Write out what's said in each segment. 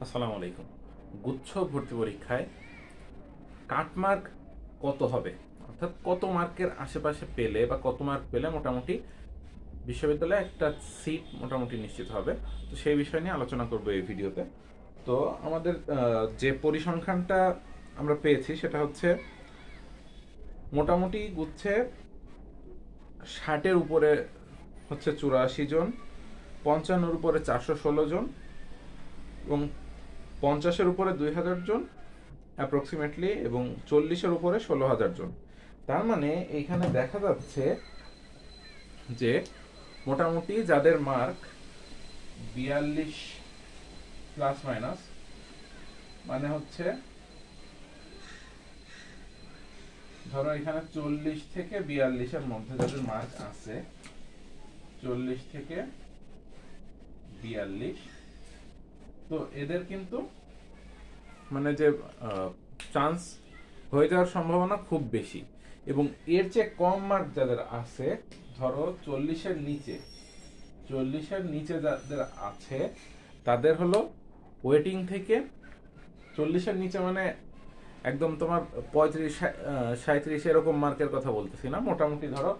আসসালামু আলাইকুম। গুচ্ছ ভর্তি পরীক্ষায় কাটমার্ক কত হবে, অর্থাৎ কত মার্কের আশেপাশে পেলে বা কত মার্ক পেলে মোটামুটি বিশ্ববিদ্যালয়ে একটা সিট মোটামুটি নিশ্চিত হবে। তো সেই বিষয় নিয়ে আলোচনা করব এই ভিডিওতে। তো আমাদের যে পরিসংখ্যানটা আমরা পেয়েছি সেটা হচ্ছে মোটামুটি গুচ্ছে 60-এর উপরে হচ্ছে 84 জন, 55-এর উপরে 416 জন এবং 50-এর উপরে 2000 জন অ্যাপ্রক্সিমেটলি এবং 40-এর উপরে 16,000 জন। তার মানে এইখানে দেখা যাচ্ছে যে মোটামুটি যাদের মার্ক 42 প্লাস মাইনাস, মানে হচ্ছে ধরো এখানে 40 থেকে 42-এর মধ্যে যাদের মার্ক আছে, 40 থেকে 42, তো এদের কিন্তু মানে যে চান্স হয়ে যাওয়ার সম্ভাবনা খুব বেশি। এবং এর চেয়ে কম মার্ক যাদের আছে, ধরো 40-এর নিচে, 40-এর নিচে যাদের আছে তাদের হলো ওয়েটিং থেকে 40-এর নিচে মানে একদম তোমার 35-37 এরকম মার্কের কথা বলতেছি না, মোটামুটি ধরো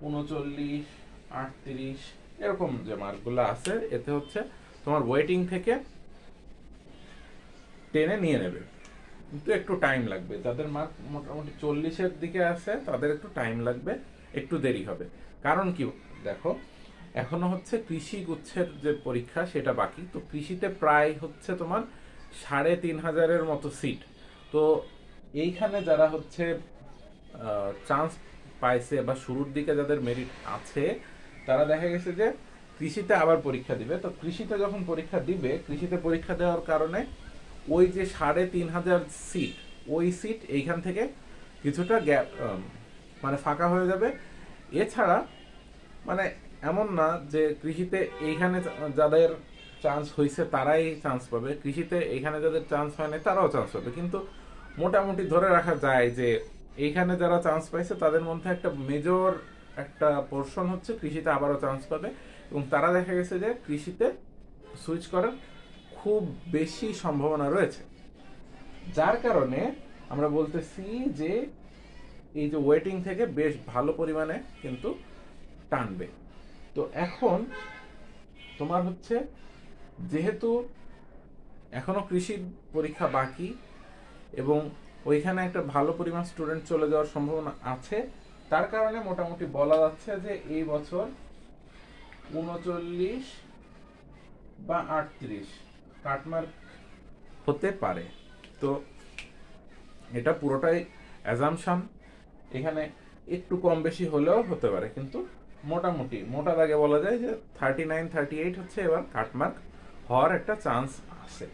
39-38 এরকম যে মার্কগুলো আছে, এতে হচ্ছে তোমার ওয়েটিং থেকে টেনে নিয়ে নেবে, কিন্তু একটু টাইম লাগবে। যাদের মার্ক মোটামুটি 40-এর দিকে আছে তাদের একটু টাইম লাগবে, একটু দেরি হবে। কারণ কি দেখো, এখনো হচ্ছে কৃষি গুচ্ছের যে পরীক্ষা সেটা বাকি। তো কৃষিতে প্রায় হচ্ছে তোমার 3,500-এর মতো সিট। তো এইখানে যারা হচ্ছে চান্স পাইছে বা শুরুর দিকে যাদের মেরিট আছে, তারা দেখা গেছে যে কৃষিতে আবার পরীক্ষা দিবে। তো কৃষিতে যখন পরীক্ষা দিবে, কৃষিতে পরীক্ষা দেওয়ার কারণে ওই যে 3,500 সিট, ওই সিট এইখান থেকে কিছুটা গ্যাপ মানে ফাঁকা হয়ে যাবে। এছাড়া মানে এমন না যে কৃষিতে এইখানে যাদের চান্স হয়েছে তারাই চান্স পাবে, কৃষিতে এইখানে যাদের চান্স হয় না তারাও চান্স পাবে, কিন্তু মোটামুটি ধরে রাখা যায় যে এইখানে যারা চান্স পাইছে তাদের মধ্যে একটা মেজর একটা পোর্শন হচ্ছে কৃষিতে আবারও চান্স পাবে, এবং তারা দেখা গেছে যে কৃষিতে সুইচ করার খুব বেশি সম্ভাবনা রয়েছে। যার কারণে আমরা বলতেছি যে এই যে ওয়েটিং থেকে বেশ ভালো পরিমাণে কিন্তু টানবে। তো এখন তোমার হচ্ছে যেহেতু এখনো কৃষির পরীক্ষা বাকি এবং ওইখানে একটা ভালো পরিমাণ স্টুডেন্ট চলে যাওয়ার সম্ভাবনা আছে, তার কারণে মোটামুটি বলা যাচ্ছে যে এই বছর 39 বা 38 কাটমার্ক হতে পারে। তো এটা পুরোটাই অ্যাজাম্পশন, এখানে একটু কম বেশি হলেও হতে পারে, কিন্তু মোটামুটি মোটা দাগে বলা যায় যে 39-38 হচ্ছে এবার কাটমার্ক হওয়ার একটা চান্স আছে।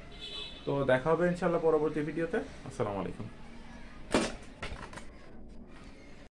তো দেখা হবে ইনশাল্লাহ পরবর্তী ভিডিওতে। আসসালামু আলাইকুম।